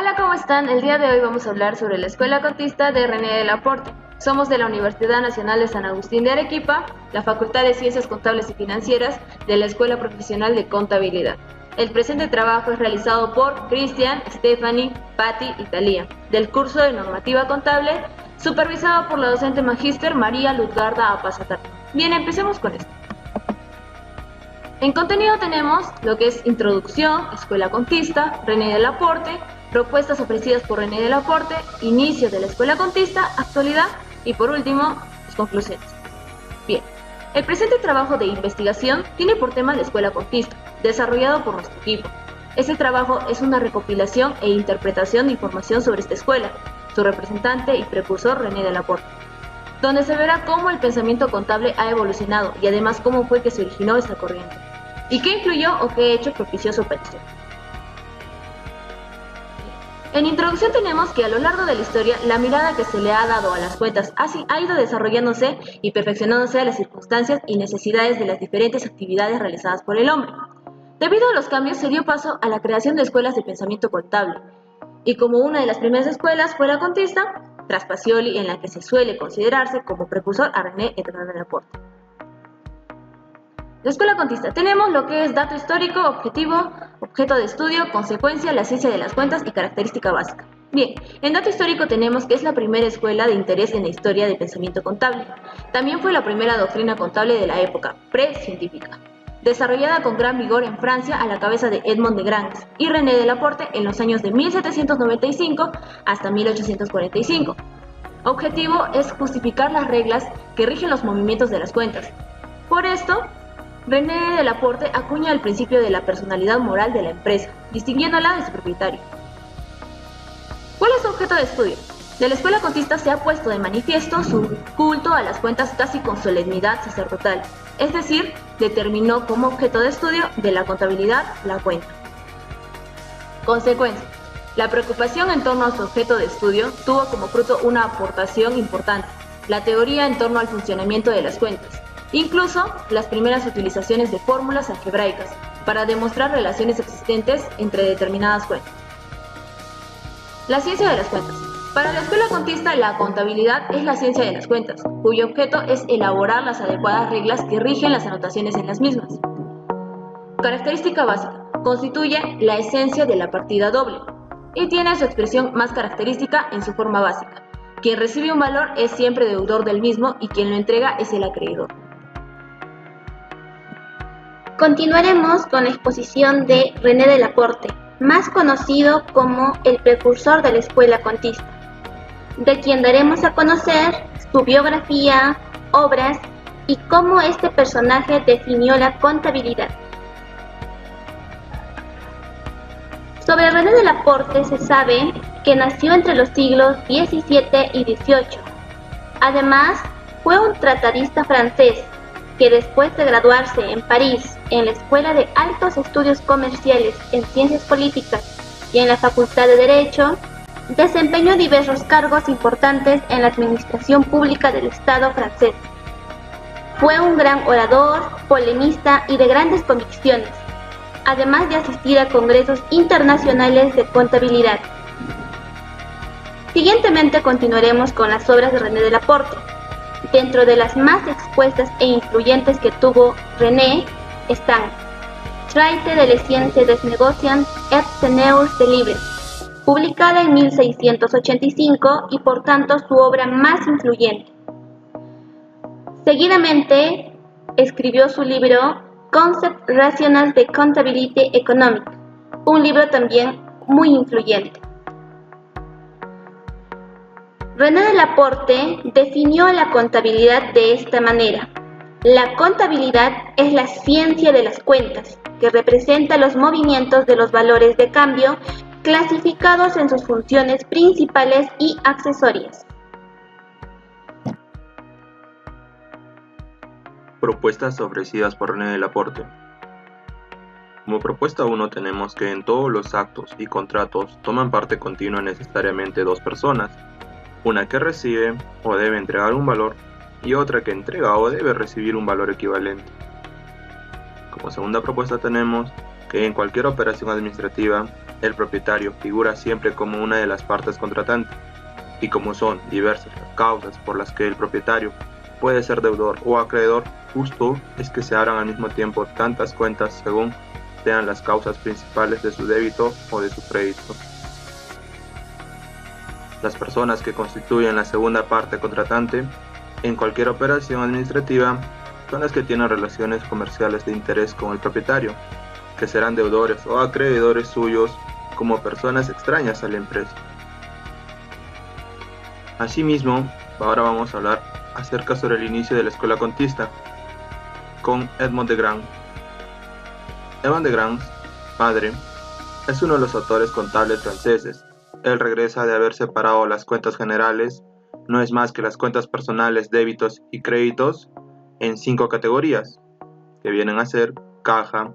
Hola, ¿cómo están? El día de hoy vamos a hablar sobre la Escuela Contista de René de la Porte. Somos de la Universidad Nacional de San Agustín de Arequipa, la Facultad de Ciencias Contables y Financieras de la Escuela Profesional de Contabilidad. El presente trabajo es realizado por Cristian, Stephanie, Patti y Talía, del curso de Normativa Contable, supervisado por la docente magíster María Luzgarda Apazatar. Bien, empecemos con esto. En contenido tenemos lo que es Introducción, Escuela Contista, René de la Porte, propuestas ofrecidas por René de la Porte, inicio de la Escuela Contista, actualidad y por último, sus conclusiones. Bien, el presente trabajo de investigación tiene por tema la Escuela Contista, desarrollado por nuestro equipo. Este trabajo es una recopilación e interpretación de información sobre esta escuela, su representante y precursor René de la Porte, donde se verá cómo el pensamiento contable ha evolucionado y además cómo fue que se originó esta corriente, y qué influyó o qué hecho propició su aparición. En introducción tenemos que a lo largo de la historia, la mirada que se le ha dado a las cuentas ha ido desarrollándose y perfeccionándose a las circunstancias y necesidades de las diferentes actividades realizadas por el hombre. Debido a los cambios, se dio paso a la creación de escuelas de pensamiento contable, y como una de las primeras escuelas fue la Contista, tras Pacioli, en la que se suele considerarse como precursor a René de la Porte. La Escuela Contista. Tenemos lo que es dato histórico, objetivo, objeto de estudio, consecuencia, la ciencia de las cuentas y característica básica. Bien, en dato histórico tenemos que es la primera escuela de interés en la historia del pensamiento contable. También fue la primera doctrina contable de la época pre-científica, desarrollada con gran vigor en Francia a la cabeza de Edmond de Granges y René de la Porte en los años de 1795 hasta 1845. Objetivo es justificar las reglas que rigen los movimientos de las cuentas. Por esto, René de la Porte acuña el principio de la personalidad moral de la empresa, distinguiéndola de su propietario. ¿Cuál es su objeto de estudio? De la Escuela Contista se ha puesto de manifiesto su culto a las cuentas casi con solemnidad sacerdotal, es decir, determinó como objeto de estudio de la contabilidad la cuenta. Consecuencia. La preocupación en torno a su objeto de estudio tuvo como fruto una aportación importante, la teoría en torno al funcionamiento de las cuentas, incluso las primeras utilizaciones de fórmulas algebraicas para demostrar relaciones existentes entre determinadas cuentas. La ciencia de las cuentas. Para la Escuela Contista, la contabilidad es la ciencia de las cuentas, cuyo objeto es elaborar las adecuadas reglas que rigen las anotaciones en las mismas. Característica básica. Constituye la esencia de la partida doble y tiene su expresión más característica en su forma básica. Quien recibe un valor es siempre deudor del mismo y quien lo entrega es el acreedor. Continuaremos con la exposición de René de la Porte, más conocido como el precursor de la Escuela Contista, de quien daremos a conocer su biografía, obras y cómo este personaje definió la contabilidad. Sobre René de la Porte se sabe que nació entre los siglos XVII y XVIII. Además, fue un tratadista francés que después de graduarse en París en la Escuela de Altos Estudios Comerciales en Ciencias Políticas y en la Facultad de Derecho, desempeñó diversos cargos importantes en la administración pública del Estado francés. Fue un gran orador, polemista y de grandes convicciones, además de asistir a congresos internacionales de contabilidad. Siguientemente continuaremos con las obras de René de la Porte. Dentro de las más expuestas e influyentes que tuvo René están Traité de les sciences des négociants et teneurs de livres, publicada en 1685 y por tanto su obra más influyente. Seguidamente escribió su libro Concepts rationals de comptabilité économique, un libro también muy influyente. René de la Porte definió la contabilidad de esta manera. La contabilidad es la ciencia de las cuentas, que representa los movimientos de los valores de cambio clasificados en sus funciones principales y accesorias. Propuestas ofrecidas por René de la Porte. Como propuesta 1 tenemos que en todos los actos y contratos toman parte continua necesariamente dos personas, una que recibe o debe entregar un valor y otra que entrega o debe recibir un valor equivalente. Como segunda propuesta tenemos que en cualquier operación administrativa, el propietario figura siempre como una de las partes contratantes, y como son diversas las causas por las que el propietario puede ser deudor o acreedor, justo es que se abran al mismo tiempo tantas cuentas según sean las causas principales de su débito o de su crédito. Las personas que constituyen la segunda parte contratante en cualquier operación administrativa son las que tienen relaciones comerciales de interés con el propietario, que serán deudores o acreedores suyos como personas extrañas a la empresa. Asimismo, ahora vamos a hablar acerca sobre el inicio de la escuela contista con Edmond de Grand. Edmond de Grand, padre, es uno de los autores contables franceses. Él regresa de haber separado las cuentas generales, no es más que las cuentas personales, débitos y créditos, en 5 categorías, que vienen a ser caja,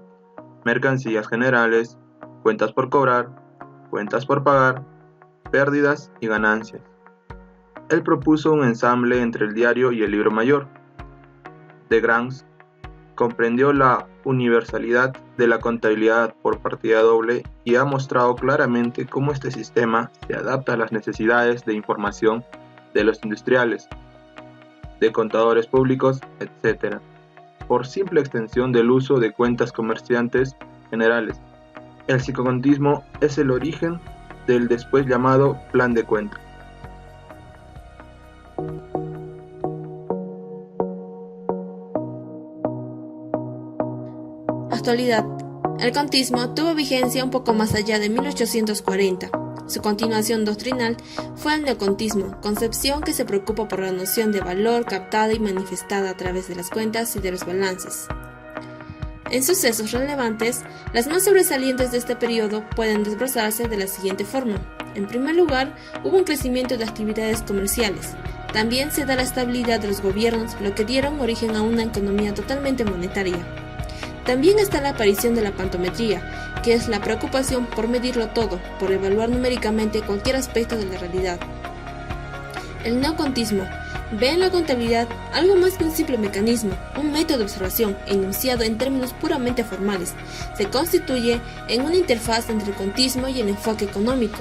mercancías generales, cuentas por cobrar, cuentas por pagar, pérdidas y ganancias. Él propuso un ensamble entre el diario y el libro mayor. De Grand comprendió la universalidad de la contabilidad por partida doble y ha mostrado claramente cómo este sistema se adapta a las necesidades de información de los industriales, de contadores públicos, etc., por simple extensión del uso de cuentas comerciantes generales. El psicocontismo es el origen del después llamado plan de cuentas. Actualidad. El contismo tuvo vigencia un poco más allá de 1840. Su continuación doctrinal fue el neocontismo, concepción que se preocupa por la noción de valor captada y manifestada a través de las cuentas y de los balances. En sucesos relevantes, las más sobresalientes de este periodo pueden desglosarse de la siguiente forma. En primer lugar, hubo un crecimiento de actividades comerciales. También se da la estabilidad de los gobiernos, lo que dieron origen a una economía totalmente monetaria. También está la aparición de la pantometría, que es la preocupación por medirlo todo, por evaluar numéricamente cualquier aspecto de la realidad. El neocontismo ve en la contabilidad algo más que un simple mecanismo, un método de observación enunciado en términos puramente formales. Se constituye en una interfaz entre el contismo y el enfoque económico.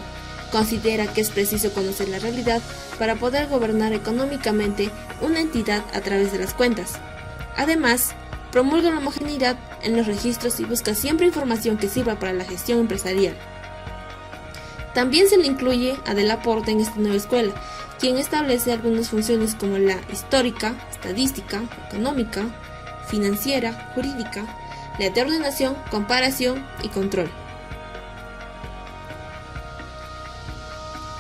Considera que es preciso conocer la realidad para poder gobernar económicamente una entidad a través de las cuentas. Además, promulga la homogeneidad en los registros y busca siempre información que sirva para la gestión empresarial. También se le incluye a De Laporte en esta nueva escuela, quien establece algunas funciones como la histórica, estadística, económica, financiera, jurídica, la de ordenación, comparación y control.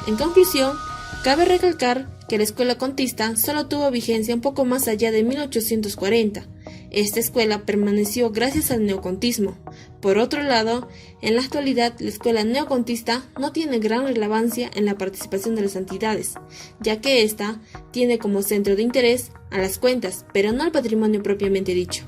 En conclusión, cabe recalcar que la escuela contista solo tuvo vigencia un poco más allá de 1840. Esta escuela permaneció gracias al neocontismo. Por otro lado, en la actualidad la escuela neocontista no tiene gran relevancia en la participación de las entidades, ya que ésta tiene como centro de interés a las cuentas, pero no al patrimonio propiamente dicho.